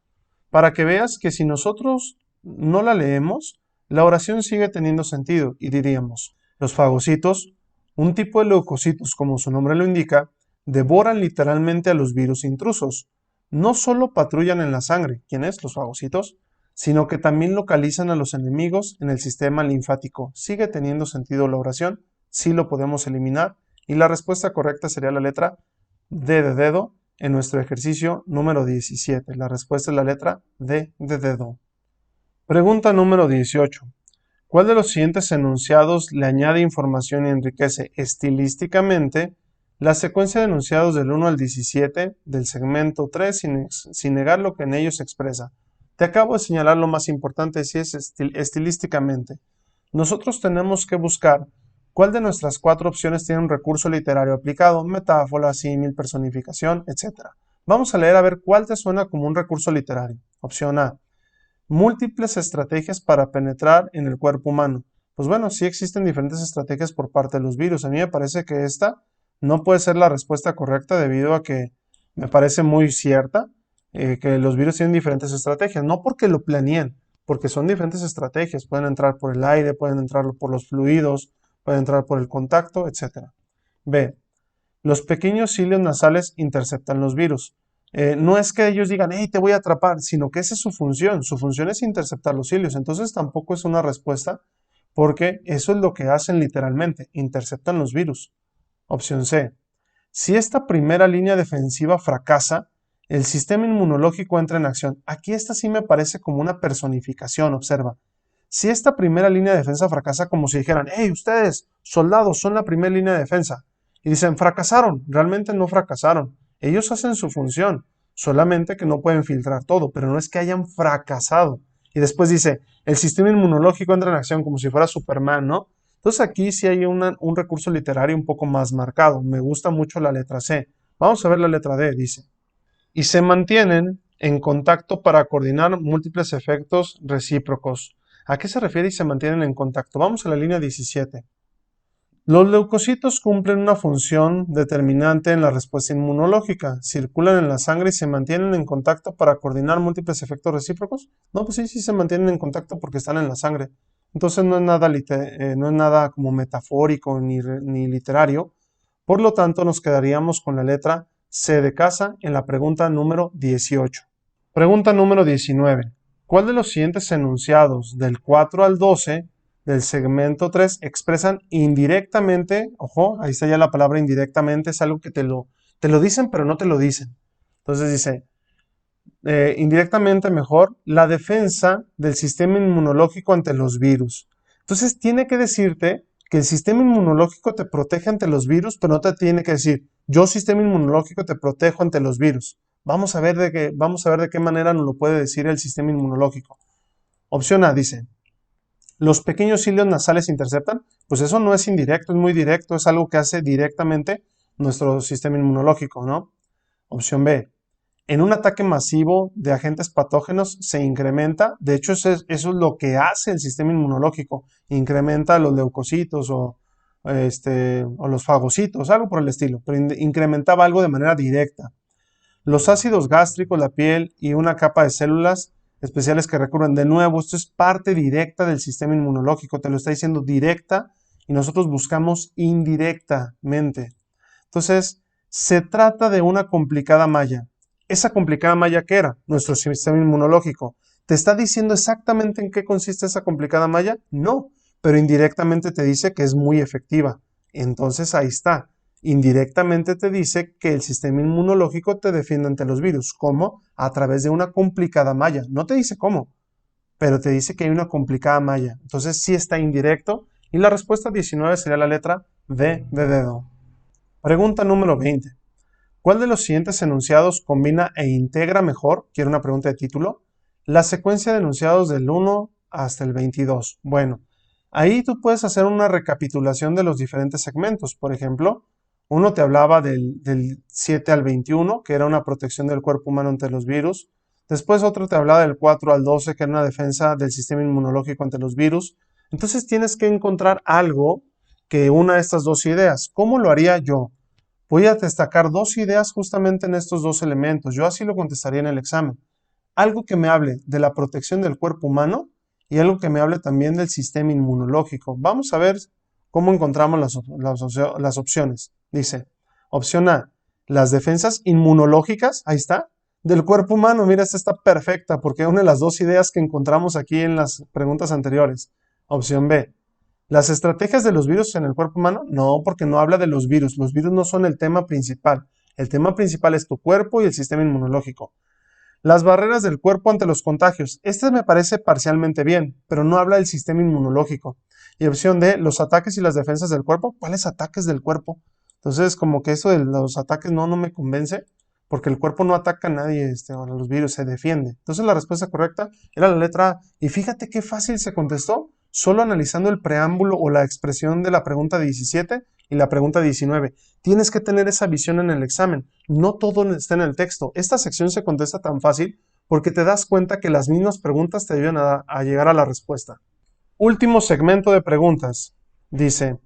para que veas que si nosotros no la leemos, la oración sigue teniendo sentido y diríamos, los fagocitos, un tipo de leucocitos como su nombre lo indica, devoran literalmente a los virus intrusos. No solo patrullan en la sangre, ¿quiénes? Los fagocitos, sino que también localizan a los enemigos en el sistema linfático. ¿Sigue teniendo sentido la oración? Sí lo podemos eliminar y la respuesta correcta sería la letra D de dedo en nuestro ejercicio número 17. La respuesta es la letra D de dedo. Pregunta número 18. ¿Cuál de los siguientes enunciados le añade información y enriquece estilísticamente la secuencia de enunciados del 1 al 17 del segmento 3 sin negar lo que en ellos se expresa? Te acabo de señalar lo más importante, si es estilísticamente. Nosotros tenemos que buscar cuál de nuestras cuatro opciones tiene un recurso literario aplicado, metáfora, símil, personificación, etc. Vamos a leer a ver cuál te suena como un recurso literario. Opción A. Múltiples estrategias para penetrar en el cuerpo humano. Pues bueno, sí existen diferentes estrategias por parte de los virus. A mí me parece que esta no puede ser la respuesta correcta debido a que me parece muy cierta que los virus tienen diferentes estrategias. No porque lo planeen, porque son diferentes estrategias. Pueden entrar por el aire, pueden entrar por los fluidos, pueden entrar por el contacto, etc. B. Los pequeños cilios nasales interceptan los virus. No es que ellos digan, hey, te voy a atrapar, sino que esa es su función. Su función es interceptar los cilios. Entonces tampoco es una respuesta porque eso es lo que hacen literalmente, interceptan los virus. Opción C. Si esta primera línea defensiva fracasa, el sistema inmunológico entra en acción. Aquí esta sí me parece como una personificación, observa. Si esta primera línea de defensa fracasa, como si dijeran, hey, ustedes, soldados, son la primera línea de defensa. Y dicen, fracasaron. Realmente no fracasaron. Ellos hacen su función, solamente que no pueden filtrar todo, pero no es que hayan fracasado. Y después dice, el sistema inmunológico entra en acción como si fuera Superman, ¿no? Entonces aquí sí hay un recurso literario un poco más marcado. Me gusta mucho la letra C. Vamos a ver la letra D, dice. Y se mantienen en contacto para coordinar múltiples efectos recíprocos. ¿A qué se refiere y se mantienen en contacto? Vamos a la línea 17. Los leucocitos cumplen una función determinante en la respuesta inmunológica. Circulan en la sangre y se mantienen en contacto para coordinar múltiples efectos recíprocos. No, pues sí se mantienen en contacto porque están en la sangre. Entonces no es nada como metafórico ni literario. Por lo tanto, nos quedaríamos con la letra C de casa en la pregunta número 18. Pregunta número 19. ¿Cuál de los siguientes enunciados del 4 al 12 del segmento 3 expresan indirectamente, ojo, ahí está ya la palabra indirectamente, es algo que te lo dicen pero no te lo dicen? Entonces dice, indirectamente mejor, la defensa del sistema inmunológico ante los virus. Entonces tiene que decirte que el sistema inmunológico te protege ante los virus, pero no te tiene que decir, yo sistema inmunológico te protejo ante los virus. Vamos a ver de qué manera nos lo puede decir el sistema inmunológico. Opción A dice, ¿los pequeños cilios nasales interceptan? Pues eso no es indirecto, es muy directo, es algo que hace directamente nuestro sistema inmunológico, ¿no? Opción B, en un ataque masivo de agentes patógenos se incrementa, de hecho eso es lo que hace el sistema inmunológico, incrementa los leucocitos o los fagocitos, algo por el estilo, pero incrementaba algo de manera directa. Los ácidos gástricos, la piel y una capa de células especiales que recurren. De nuevo, esto es parte directa del sistema inmunológico, te lo está diciendo directa y nosotros buscamos indirectamente. Entonces, se trata de una complicada malla. ¿Esa complicada malla qué era? Nuestro sistema inmunológico. ¿Te está diciendo exactamente en qué consiste esa complicada malla? No, pero indirectamente te dice que es muy efectiva. Entonces ahí está. Indirectamente te dice que el sistema inmunológico te defiende ante los virus. ¿Cómo? A través de una complicada malla. No te dice cómo, pero te dice que hay una complicada malla. Entonces sí está indirecto. Y la respuesta 19 sería la letra D de dedo. Pregunta número 20. ¿Cuál de los siguientes enunciados combina e integra mejor? Quiero una pregunta de título. La secuencia de enunciados del 1 hasta el 22. Bueno, ahí tú puedes hacer una recapitulación de los diferentes segmentos. Por ejemplo, uno te hablaba del 7 al 21, que era una protección del cuerpo humano ante los virus. Después otro te hablaba del 4 al 12, que era una defensa del sistema inmunológico ante los virus. Entonces tienes que encontrar algo que una de estas dos ideas. ¿Cómo lo haría yo? Voy a destacar dos ideas justamente en estos dos elementos. Yo así lo contestaría en el examen. Algo que me hable de la protección del cuerpo humano y algo que me hable también del sistema inmunológico. Vamos a ver cómo encontramos las opciones. Dice, opción A, las defensas inmunológicas, ahí está, del cuerpo humano. Mira, esta está perfecta porque une las dos ideas que encontramos aquí en las preguntas anteriores. Opción B, ¿las estrategias de los virus en el cuerpo humano? No, porque no habla de los virus. Los virus no son el tema principal. El tema principal es tu cuerpo y el sistema inmunológico. Las barreras del cuerpo ante los contagios. Este me parece parcialmente bien, pero no habla del sistema inmunológico. Y opción D, los ataques y las defensas del cuerpo. ¿Cuáles ataques del cuerpo? Entonces, como que eso de los ataques no me convence, porque el cuerpo no ataca a nadie, a los virus, se defiende. Entonces, la respuesta correcta era la letra A. Y fíjate qué fácil se contestó, solo analizando el preámbulo o la expresión de la pregunta 17 y la pregunta 19. Tienes que tener esa visión en el examen. No todo está en el texto. Esta sección se contesta tan fácil porque te das cuenta que las mismas preguntas te ayudan a llegar a la respuesta. Último segmento de preguntas. Dice,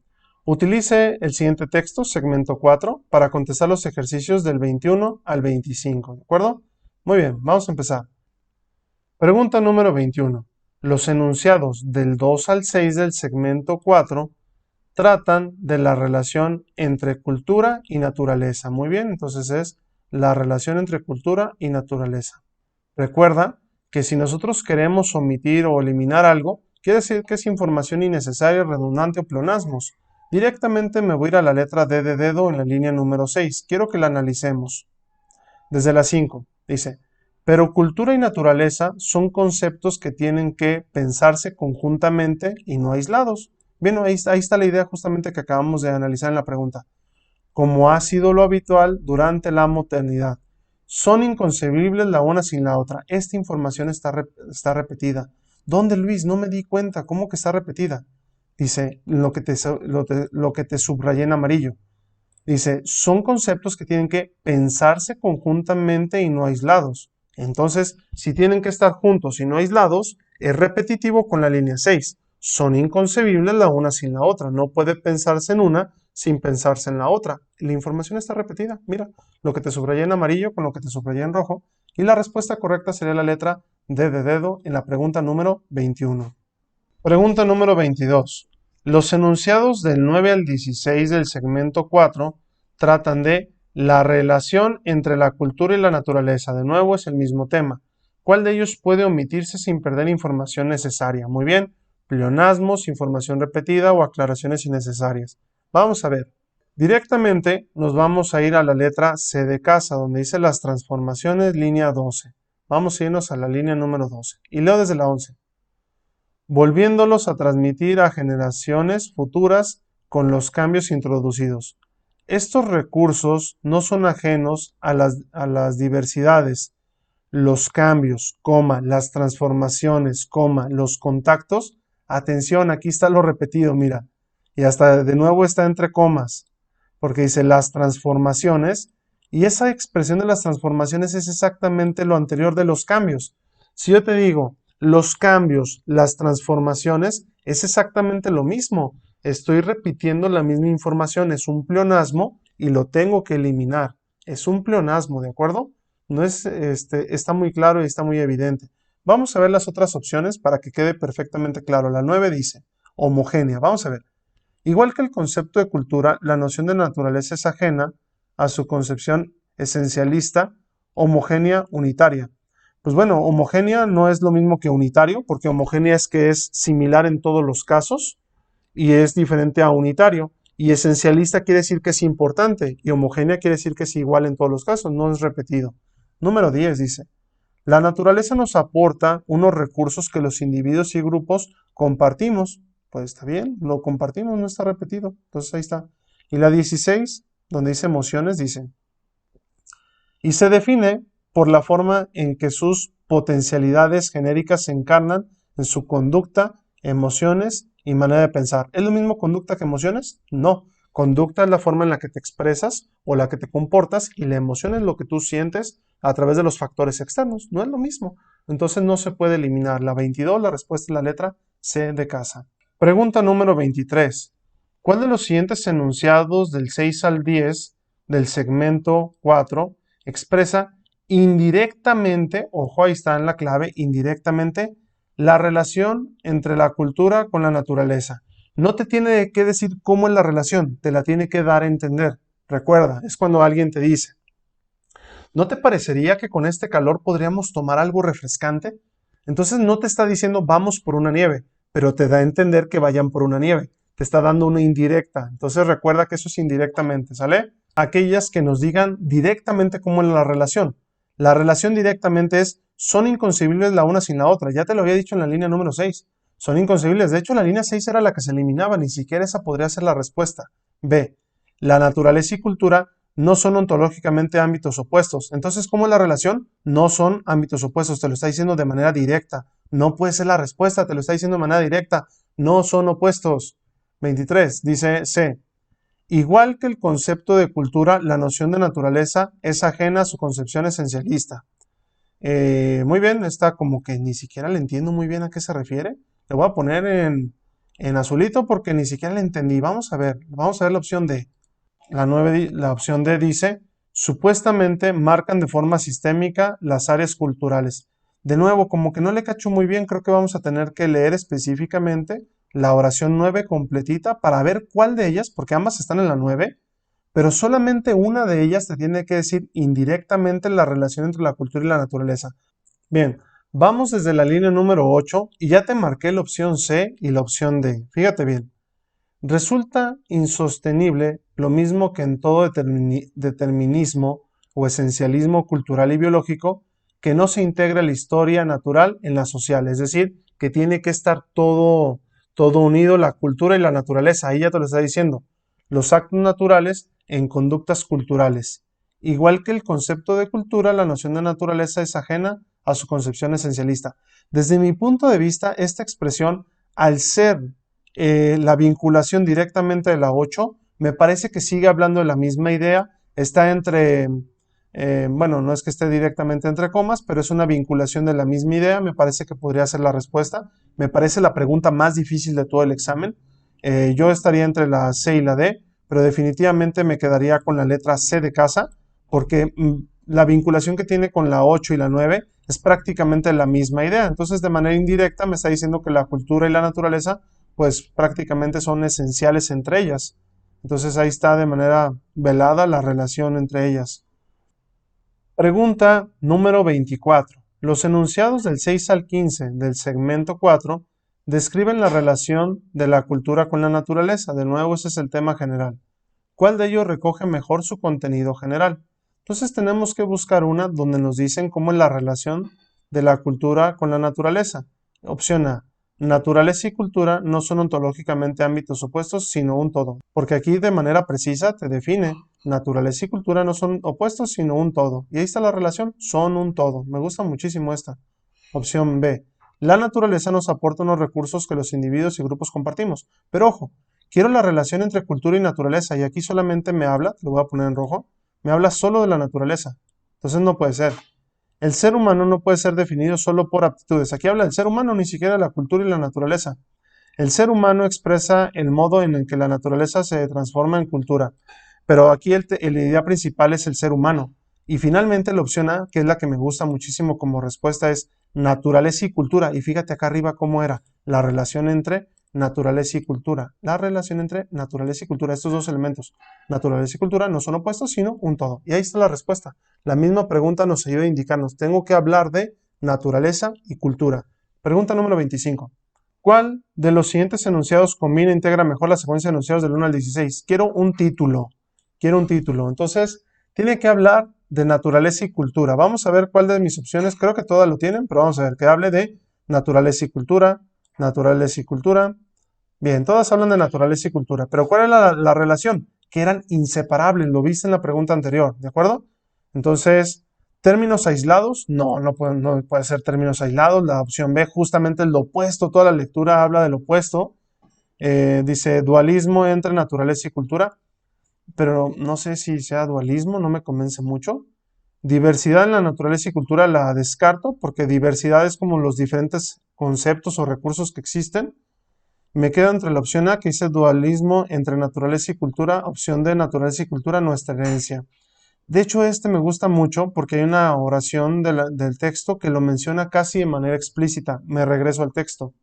utilice el siguiente texto, segmento 4, para contestar los ejercicios del 21 al 25. ¿De acuerdo? Muy bien, vamos a empezar. Pregunta número 21. Los enunciados del 2 al 6 del segmento 4 tratan de la relación entre cultura y naturaleza. Muy bien, entonces es la relación entre cultura y naturaleza. Recuerda que si nosotros queremos omitir o eliminar algo, quiere decir que es información innecesaria, redundante o pleonasmos. Directamente me voy a ir a la letra D de dedo en la línea número 6. Quiero que la analicemos. Desde la 5, dice, pero cultura y naturaleza son conceptos que tienen que pensarse conjuntamente y no aislados. Bien, ahí está la idea justamente que acabamos de analizar en la pregunta. Como ha sido lo habitual durante la modernidad. Son inconcebibles la una sin la otra. Esta información está repetida. ¿Dónde, Luis? No me di cuenta. ¿Cómo que está repetida? Dice, lo que te subrayé en amarillo. Dice, son conceptos que tienen que pensarse conjuntamente y no aislados. Entonces, si tienen que estar juntos y no aislados, es repetitivo con la línea 6. son inconcebibles la una sin la otra. No puede pensarse en una sin pensarse en la otra. La información está repetida. Mira, lo que te subrayé en amarillo con lo que te subrayé en rojo. Y la respuesta correcta sería la letra D de dedo en la pregunta número 21. Pregunta número 22. Los enunciados del 9 al 16 del segmento 4 tratan de la relación entre la cultura y la naturaleza. De nuevo es el mismo tema. ¿Cuál de ellos puede omitirse sin perder información necesaria? Muy bien, pleonasmos, información repetida o aclaraciones innecesarias. Vamos a ver. Directamente nos vamos a ir a la letra C de casa, donde dice las transformaciones, línea 12. Vamos a irnos a la línea número 12. Y leo desde la 11. Volviéndolos a transmitir a generaciones futuras con los cambios introducidos. Estos recursos no son ajenos a las diversidades, los cambios, las transformaciones, los contactos. Atención, aquí está lo repetido, mira. Y hasta de nuevo está entre comas, porque dice las transformaciones, y esa expresión de las transformaciones es exactamente lo anterior de los cambios. Si yo te digo, los cambios, las transformaciones, es exactamente lo mismo. Estoy repitiendo la misma información, es un pleonasmo y lo tengo que eliminar. Es un pleonasmo, ¿de acuerdo? No es, está muy claro y está muy evidente. Vamos a ver las otras opciones para que quede perfectamente claro. La 9 dice, homogénea. Vamos a ver. Igual que el concepto de cultura, la noción de naturaleza es ajena a su concepción esencialista, homogénea, unitaria. Pues bueno, homogénea no es lo mismo que unitario, porque homogénea es que es similar en todos los casos y es diferente a unitario. Y esencialista quiere decir que es importante y homogénea quiere decir que es igual en todos los casos, no es repetido. Número 10 dice, la naturaleza nos aporta unos recursos que los individuos y grupos compartimos. Pues está bien, lo compartimos, no está repetido. Entonces ahí está. Y la 16, donde dice emociones, dice, y se define por la forma en que sus potencialidades genéricas se encarnan en su conducta, emociones y manera de pensar. ¿Es lo mismo conducta que emociones? No. Conducta es la forma en la que te expresas o la que te comportas y la emoción es lo que tú sientes a través de los factores externos. No es lo mismo. Entonces no se puede eliminar. La 22, la respuesta es la letra C de casa. Pregunta número 23. ¿Cuál de los siguientes enunciados del 6 al 10 del segmento 4 expresa indirectamente, ojo, ahí está en la clave, indirectamente, la relación entre la cultura con la naturaleza? No te tiene que decir cómo es la relación, te la tiene que dar a entender. Recuerda, es cuando alguien te dice, ¿no te parecería que con este calor podríamos tomar algo refrescante? Entonces no te está diciendo vamos por una nieve, pero te da a entender que vayan por una nieve. Te está dando una indirecta. Entonces recuerda que eso es indirectamente, ¿sale? Aquellas que nos digan directamente cómo es la relación. La relación directamente es, son inconcebibles la una sin la otra. Ya te lo había dicho en la línea número 6. Son inconcebibles. De hecho, la línea 6 era la que se eliminaba. Ni siquiera esa podría ser la respuesta. B. La naturaleza y cultura no son ontológicamente ámbitos opuestos. Entonces, ¿cómo es la relación? No son ámbitos opuestos. Te lo está diciendo de manera directa. No puede ser la respuesta. Te lo está diciendo de manera directa. No son opuestos. 23. Dice C. Igual que el concepto de cultura, la noción de naturaleza es ajena a su concepción esencialista. Muy bien, está como que ni siquiera le entiendo muy bien a qué se refiere. Le voy a poner en azulito porque ni siquiera le entendí. Vamos a ver la opción D. La opción D dice, supuestamente marcan de forma sistémica las áreas culturales. De nuevo, como que no le cacho muy bien, creo que vamos a tener que leer específicamente la oración 9 completita para ver cuál de ellas, porque ambas están en la 9, pero solamente una de ellas te tiene que decir indirectamente la relación entre la cultura y la naturaleza. Bien, vamos desde la línea número 8 y ya te marqué la opción C y la opción D. Fíjate bien. Resulta insostenible, lo mismo que en todo determinismo o esencialismo cultural y biológico, que no se integra la historia natural en la social, es decir, que tiene que estar todo unido, la cultura y la naturaleza. Ahí ya te lo está diciendo. Los actos naturales en conductas culturales. Igual que el concepto de cultura, la noción de naturaleza es ajena a su concepción esencialista. Desde mi punto de vista, esta expresión, al ser la vinculación directamente de la 8, me parece que sigue hablando de la misma idea, está entre, bueno, no es que esté directamente entre comas, pero es una vinculación de la misma idea, me parece que podría ser la respuesta, Me parece la pregunta más difícil de todo el examen. Yo estaría entre la C y la D, pero definitivamente me quedaría con la letra C de casa, porque la vinculación que tiene con la 8 y la 9 es prácticamente la misma idea. Entonces, de manera indirecta, me está diciendo que la cultura y la naturaleza, pues prácticamente son esenciales entre ellas. Entonces, ahí está de manera velada la relación entre ellas. Pregunta número 24. Los enunciados del 6 al 15 del segmento 4 describen la relación de la cultura con la naturaleza. De nuevo, ese es el tema general. ¿Cuál de ellos recoge mejor su contenido general? Entonces tenemos que buscar una donde nos dicen cómo es la relación de la cultura con la naturaleza. Opción A. Naturaleza y cultura no son ontológicamente ámbitos opuestos, sino un todo. Porque aquí de manera precisa te define, naturaleza y cultura no son opuestos, sino un todo. Y ahí está la relación, son un todo. Me gusta muchísimo esta. Opción B. La naturaleza nos aporta unos recursos que los individuos y grupos compartimos. Pero ojo, quiero la relación entre cultura y naturaleza y aquí solamente me habla, lo voy a poner en rojo, me habla solo de la naturaleza. Entonces no puede ser. El ser humano no puede ser definido solo por aptitudes. Aquí habla del ser humano, ni siquiera de la cultura y la naturaleza. El ser humano expresa el modo en el que la naturaleza se transforma en cultura, pero aquí la idea principal es el ser humano. Y finalmente la opción A, que es la que me gusta muchísimo como respuesta, es naturaleza y cultura. Y fíjate acá arriba cómo era la relación entre naturaleza y cultura. La relación entre naturaleza y cultura, estos dos elementos, naturaleza y cultura, no son opuestos, sino un todo. Y ahí está la respuesta. La misma pregunta nos ayuda a indicarnos, tengo que hablar de naturaleza y cultura. Pregunta número 25. ¿Cuál de los siguientes enunciados combina e integra mejor la secuencia de enunciados del 1 al 16? Quiero un título. Entonces, tiene que hablar de naturaleza y cultura. Vamos a ver cuál de mis opciones, creo que todas lo tienen, pero vamos a ver que hable de naturaleza y cultura, naturaleza y cultura. Bien, todas hablan de naturaleza y cultura, pero ¿cuál es la relación? Que eran inseparables, lo viste en la pregunta anterior, ¿de acuerdo? Entonces, ¿términos aislados? No puede ser términos aislados. La opción B, justamente es lo opuesto, toda la lectura habla del opuesto. Dice dualismo entre naturaleza y cultura, pero no sé si sea dualismo, no me convence mucho. Diversidad en la naturaleza y cultura la descarto, porque diversidad es como los diferentes conceptos o recursos que existen. Me quedo entre la opción A, que dice dualismo entre naturaleza y cultura, opción D, naturaleza y cultura, nuestra herencia. De hecho, este me gusta mucho porque hay una oración del texto que lo menciona casi de manera explícita. Me regreso al texto.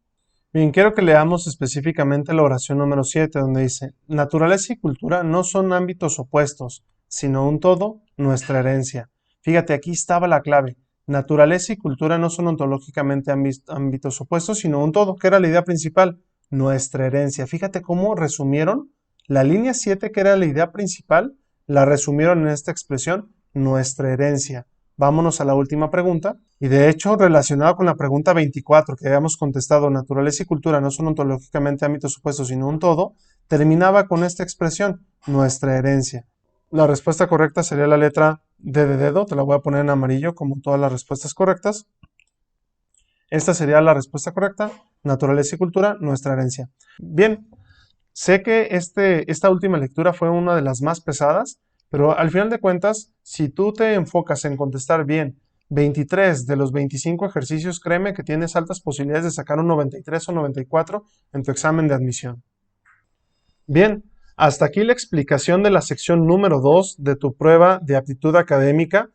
Bien, quiero que leamos específicamente la oración número 7, donde dice, naturaleza y cultura no son ámbitos opuestos, sino un todo, nuestra herencia. Fíjate, aquí estaba la clave. Naturaleza y cultura no son ontológicamente ámbitos opuestos, sino un todo, que era la idea principal, nuestra herencia. Fíjate cómo resumieron la línea 7, que era la idea principal, la resumieron en esta expresión, nuestra herencia. Vámonos a la última pregunta. Y de hecho, relacionado con la pregunta 24 que habíamos contestado, naturaleza y cultura no son ontológicamente ámbitos opuestos, sino un todo, terminaba con esta expresión, nuestra herencia. La respuesta correcta sería la letra D de dedo, te la voy a poner en amarillo como todas las respuestas correctas. Esta sería la respuesta correcta, naturaleza y cultura, nuestra herencia. Bien, sé que esta última lectura fue una de las más pesadas, pero al final de cuentas, si tú te enfocas en contestar bien 23 de los 25 ejercicios, créeme que tienes altas posibilidades de sacar un 93 o 94 en tu examen de admisión. Bien, hasta aquí la explicación de la sección número 2 de tu prueba de aptitud académica.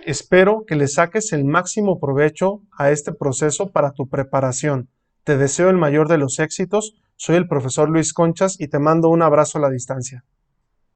Espero que le saques el máximo provecho a este proceso para tu preparación. Te deseo el mayor de los éxitos. Soy el profesor Luis Conchas y te mando un abrazo a la distancia.